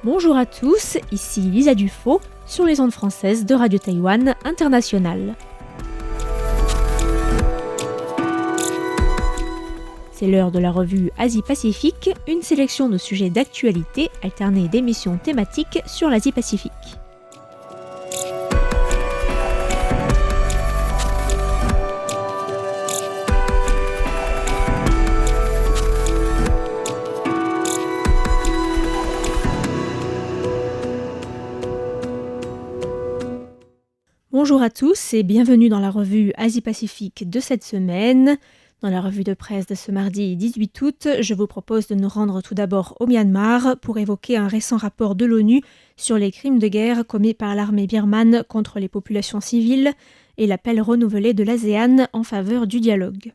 Bonjour à tous, ici Lisa Dufaux sur les ondes françaises de Radio Taïwan International. C'est l'heure de la revue Asie-Pacifique, une sélection de sujets d'actualité alternée d'émissions thématiques sur l'Asie-Pacifique. Bonjour à tous et bienvenue dans la revue Asie-Pacifique de cette semaine. Dans la revue de presse de ce mardi 18 août, je vous propose de nous rendre tout d'abord au Myanmar pour évoquer un récent rapport de l'ONU sur les crimes de guerre commis par l'armée birmane contre les populations civiles et l'appel renouvelé de l'ASEAN en faveur du dialogue.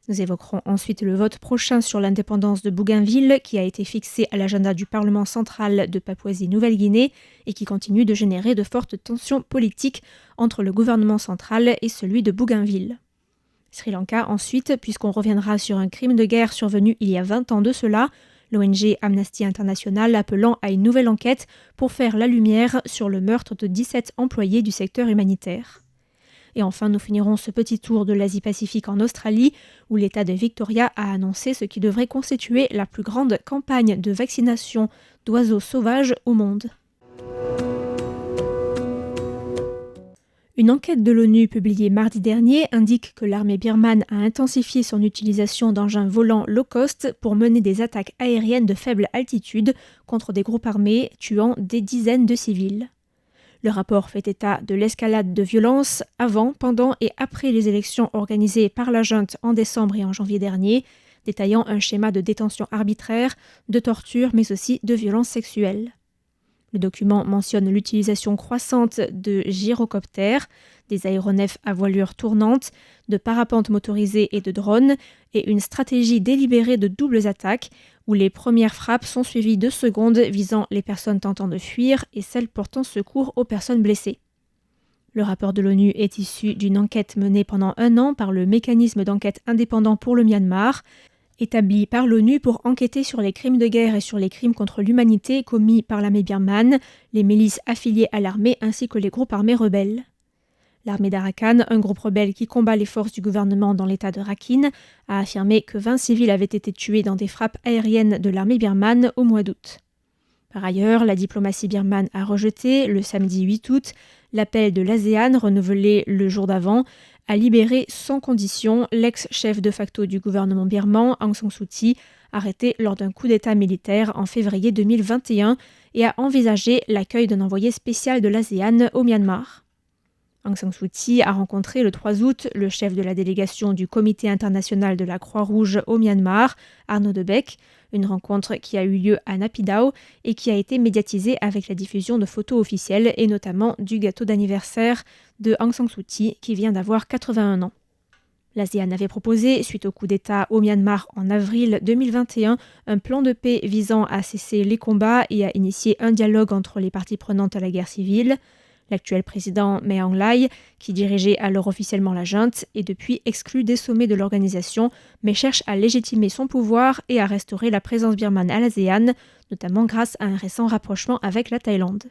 Nous évoquerons ensuite le vote prochain sur l'indépendance de Bougainville qui a été fixé à l'agenda du Parlement central de Papouasie-Nouvelle-Guinée et qui continue de générer de fortes tensions politiques entre le gouvernement central et celui de Bougainville. Sri Lanka ensuite, puisqu'on reviendra sur un crime de guerre survenu il y a 20 ans de cela, l'ONG Amnesty International appelant à une nouvelle enquête pour faire la lumière sur le meurtre de 17 employés du secteur humanitaire. Et enfin, nous finirons ce petit tour de l'Asie-Pacifique en Australie, où l'État de Victoria a annoncé ce qui devrait constituer la plus grande campagne de vaccination d'oiseaux sauvages au monde. Une enquête de l'ONU publiée mardi dernier indique que l'armée birmane a intensifié son utilisation d'engins volants low-cost pour mener des attaques aériennes de faible altitude contre des groupes armés, tuant des dizaines de civils. Le rapport fait état de l'escalade de violence avant, pendant et après les élections organisées par la junte en décembre et en janvier dernier, détaillant un schéma de détention arbitraire, de torture mais aussi de violences sexuelles. Le document mentionne l'utilisation croissante de gyrocoptères, des aéronefs à voilure tournante, de parapentes motorisés et de drones, et une stratégie délibérée de doubles attaques, où les premières frappes sont suivies de secondes visant les personnes tentant de fuir et celles portant secours aux personnes blessées. Le rapport de l'ONU est issu d'une enquête menée pendant 1 an par le mécanisme d'enquête indépendant pour le Myanmar, établi par l'ONU pour enquêter sur les crimes de guerre et sur les crimes contre l'humanité commis par l'armée birmane, les milices affiliées à l'armée ainsi que les groupes armés rebelles. L'armée d'Arakan, un groupe rebelle qui combat les forces du gouvernement dans l'état de Rakhine, a affirmé que 20 civils avaient été tués dans des frappes aériennes de l'armée birmane au mois d'août. Par ailleurs, la diplomatie birmane a rejeté, le samedi 8 août, l'appel de l'ASEAN renouvelé le jour d'avant à libérer sans condition l'ex-chef de facto du gouvernement birman, Aung San Suu Kyi, arrêté lors d'un coup d'État militaire en février 2021 et a envisagé l'accueil d'un envoyé spécial de l'ASEAN au Myanmar. Aung San Suu Kyi a rencontré le 3 août le chef de la délégation du Comité international de la Croix-Rouge au Myanmar, Arnaud Debec, une rencontre qui a eu lieu à Naypyidaw et qui a été médiatisée avec la diffusion de photos officielles et notamment du gâteau d'anniversaire de Aung San Suu Kyi qui vient d'avoir 81 ans. L'ASEAN avait proposé, suite au coup d'État au Myanmar en avril 2021, un plan de paix visant à cesser les combats et à initier un dialogue entre les parties prenantes à la guerre civile. L'actuel président Myint Aung Hlaing, qui dirigeait alors officiellement la junte, est depuis exclu des sommets de l'organisation, mais cherche à légitimer son pouvoir et à restaurer la présence birmane à l'ASEAN, notamment grâce à un récent rapprochement avec la Thaïlande.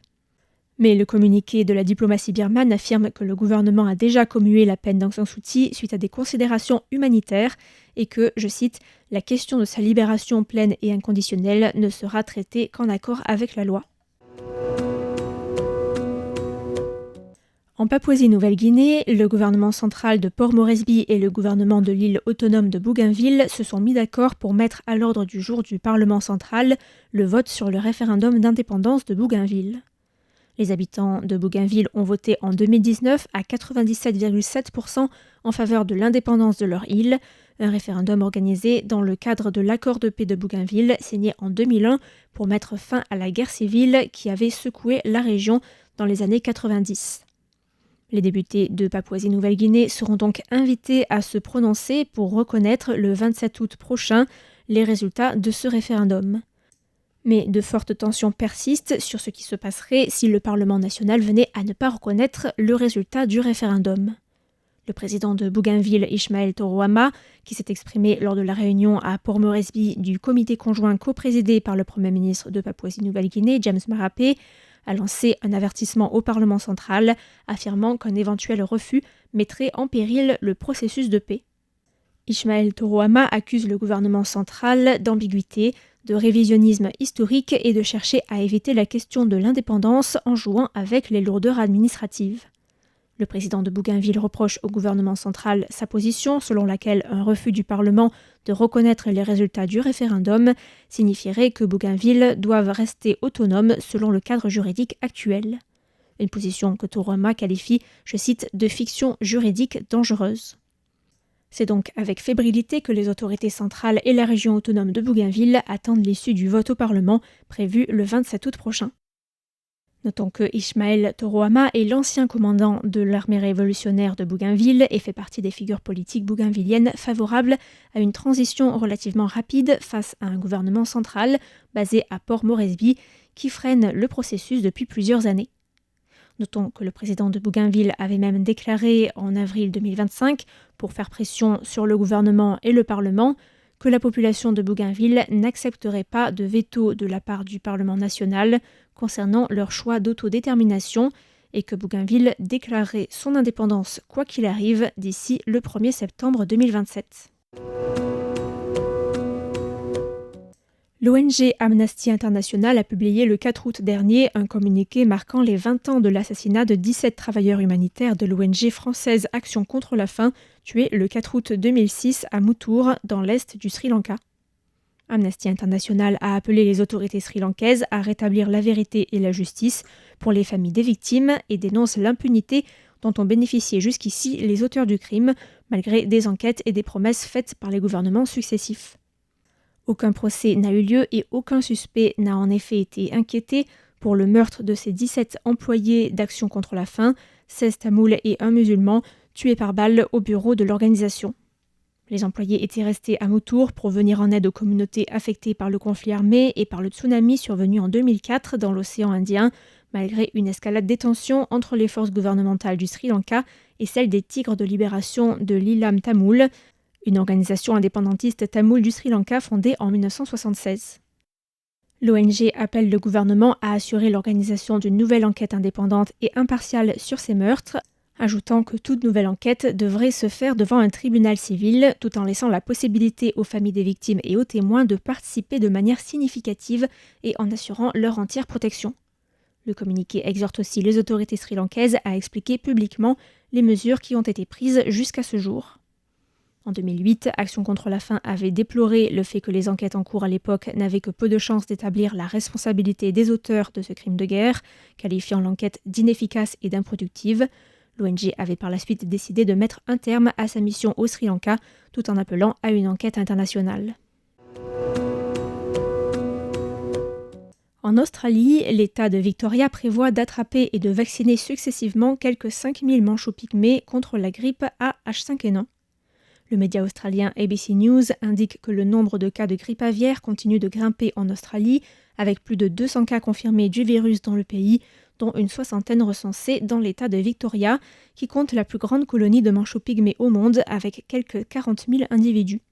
Mais le communiqué de la diplomatie birmane affirme que le gouvernement a déjà commué la peine d'Aung San Suu Kyi suite à des considérations humanitaires et que, je cite, « la question de sa libération pleine et inconditionnelle ne sera traitée qu'en accord avec la loi ». En Papouasie-Nouvelle-Guinée, le gouvernement central de Port Moresby et le gouvernement de l'île autonome de Bougainville se sont mis d'accord pour mettre à l'ordre du jour du Parlement central le vote sur le référendum d'indépendance de Bougainville. Les habitants de Bougainville ont voté en 2019 à 97,7% en faveur de l'indépendance de leur île, un référendum organisé dans le cadre de l'accord de paix de Bougainville signé en 2001 pour mettre fin à la guerre civile qui avait secoué la région dans les années 90. Les députés de Papouasie-Nouvelle-Guinée seront donc invités à se prononcer pour reconnaître le 27 août prochain les résultats de ce référendum. Mais de fortes tensions persistent sur ce qui se passerait si le Parlement national venait à ne pas reconnaître le résultat du référendum. Le président de Bougainville, Ismaël Toroama, qui s'est exprimé lors de la réunion à Port Moresby du comité conjoint coprésidé par le Premier ministre de Papouasie-Nouvelle-Guinée, James Marape, a lancé un avertissement au Parlement central, affirmant qu'un éventuel refus mettrait en péril le processus de paix. Ismaël Toroama accuse le gouvernement central d'ambiguïté, de révisionnisme historique et de chercher à éviter la question de l'indépendance en jouant avec les lourdeurs administratives. Le président de Bougainville reproche au gouvernement central sa position selon laquelle un refus du Parlement de reconnaître les résultats du référendum signifierait que Bougainville doive rester autonome selon le cadre juridique actuel. Une position que Toroama qualifie, je cite, de fiction juridique dangereuse. C'est donc avec fébrilité que les autorités centrales et la région autonome de Bougainville attendent l'issue du vote au Parlement prévu le 27 août prochain. Notons que Ismaël Toroama est l'ancien commandant de l'armée révolutionnaire de Bougainville et fait partie des figures politiques bougainvilliennes favorables à une transition relativement rapide face à un gouvernement central basé à Port Moresby qui freine le processus depuis plusieurs années. Notons que le président de Bougainville avait même déclaré en avril 2025, pour faire pression sur le gouvernement et le Parlement, que la population de Bougainville n'accepterait pas de veto de la part du Parlement national concernant leur choix d'autodétermination et que Bougainville déclarerait son indépendance quoi qu'il arrive d'ici le 1er septembre 2027. L'ONG Amnesty International a publié le 4 août dernier un communiqué marquant les 20 ans de l'assassinat de 17 travailleurs humanitaires de l'ONG française Action contre la faim, tués le 4 août 2006 à Muttur, dans l'est du Sri Lanka. Amnesty International a appelé les autorités sri-lankaises à rétablir la vérité et la justice pour les familles des victimes et dénonce l'impunité dont ont bénéficié jusqu'ici les auteurs du crime, malgré des enquêtes et des promesses faites par les gouvernements successifs. Aucun procès n'a eu lieu et aucun suspect n'a en effet été inquiété pour le meurtre de ces 17 employés d'Action contre la faim, 16 Tamouls et un musulman, tués par balle au bureau de l'organisation. Les employés étaient restés à Muttur pour venir en aide aux communautés affectées par le conflit armé et par le tsunami survenu en 2004 dans l'océan Indien, malgré une escalade des tensions entre les forces gouvernementales du Sri Lanka et celles des Tigres de libération de l'Ilam Tamoul, une organisation indépendantiste tamoule du Sri Lanka fondée en 1976. L'ONG appelle le gouvernement à assurer l'organisation d'une nouvelle enquête indépendante et impartiale sur ces meurtres, ajoutant que toute nouvelle enquête devrait se faire devant un tribunal civil, tout en laissant la possibilité aux familles des victimes et aux témoins de participer de manière significative et en assurant leur entière protection. Le communiqué exhorte aussi les autorités sri-lankaises à expliquer publiquement les mesures qui ont été prises jusqu'à ce jour. En 2008, Action contre la faim avait déploré le fait que les enquêtes en cours à l'époque n'avaient que peu de chances d'établir la responsabilité des auteurs de ce crime de guerre, qualifiant l'enquête d'inefficace et d'improductive. L'ONG avait par la suite décidé de mettre un terme à sa mission au Sri Lanka, tout en appelant à une enquête internationale. En Australie, l'État de Victoria prévoit d'attraper et de vacciner successivement quelques 5000 manchots pygmées contre la grippe A H5N1. Le média australien ABC News indique que le nombre de cas de grippe aviaire continue de grimper en Australie, avec plus de 200 cas confirmés du virus dans le pays, dont une soixantaine recensés dans l'État de Victoria, qui compte la plus grande colonie de manchots pygmées au monde, avec quelques 40 000 individus.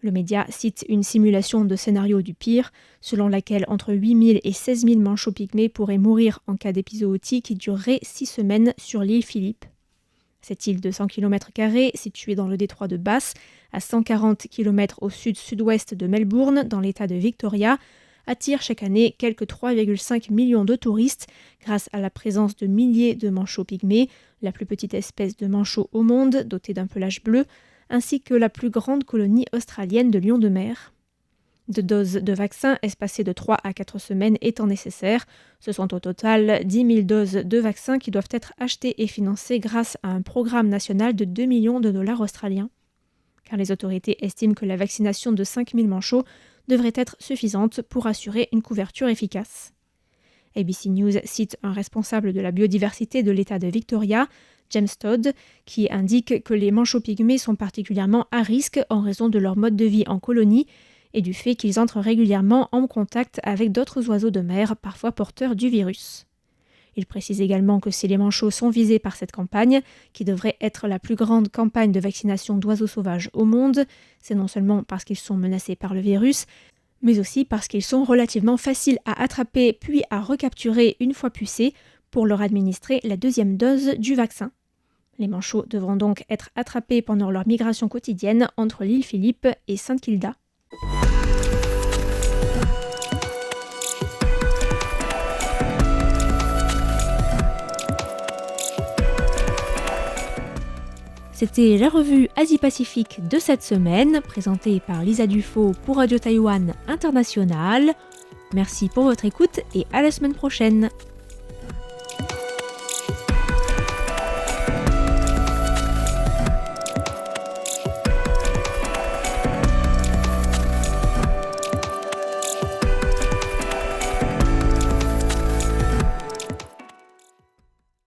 Le média cite une simulation de scénario du pire, selon laquelle entre 8 000 et 16 000 manchots pygmées pourraient mourir en cas d'épizootie qui durerait 6 semaines sur l'île Phillip. Cette île de 100 km², située dans le détroit de Bass, à 140 km au sud-sud-ouest de Melbourne, dans l'État de Victoria, attire chaque année quelques 3,5 millions de touristes grâce à la présence de milliers de manchots pygmées, la plus petite espèce de manchot au monde, dotée d'un pelage bleu, ainsi que la plus grande colonie australienne de lions de mer. 2 doses de vaccins espacées de 3 à 4 semaines étant nécessaires, ce sont au total 10 000 doses de vaccins qui doivent être achetées et financées grâce à un programme national de 2 millions de dollars australiens. Car les autorités estiment que la vaccination de 5 000 manchots devrait être suffisante pour assurer une couverture efficace. ABC News cite un responsable de la biodiversité de l'État de Victoria, James Todd, qui indique que les manchots pygmées sont particulièrement à risque en raison de leur mode de vie en colonie et du fait qu'ils entrent régulièrement en contact avec d'autres oiseaux de mer, parfois porteurs du virus. Il précise également que si les manchots sont visés par cette campagne, qui devrait être la plus grande campagne de vaccination d'oiseaux sauvages au monde, c'est non seulement parce qu'ils sont menacés par le virus, mais aussi parce qu'ils sont relativement faciles à attraper puis à recapturer une fois pucés pour leur administrer la deuxième dose du vaccin. Les manchots devront donc être attrapés pendant leur migration quotidienne entre l'île Philippe et Sainte-Kilda. C'était la revue Asie-Pacifique de cette semaine, présentée par Lisa Dufaux pour Radio Taïwan International. Merci pour votre écoute et à la semaine prochaine.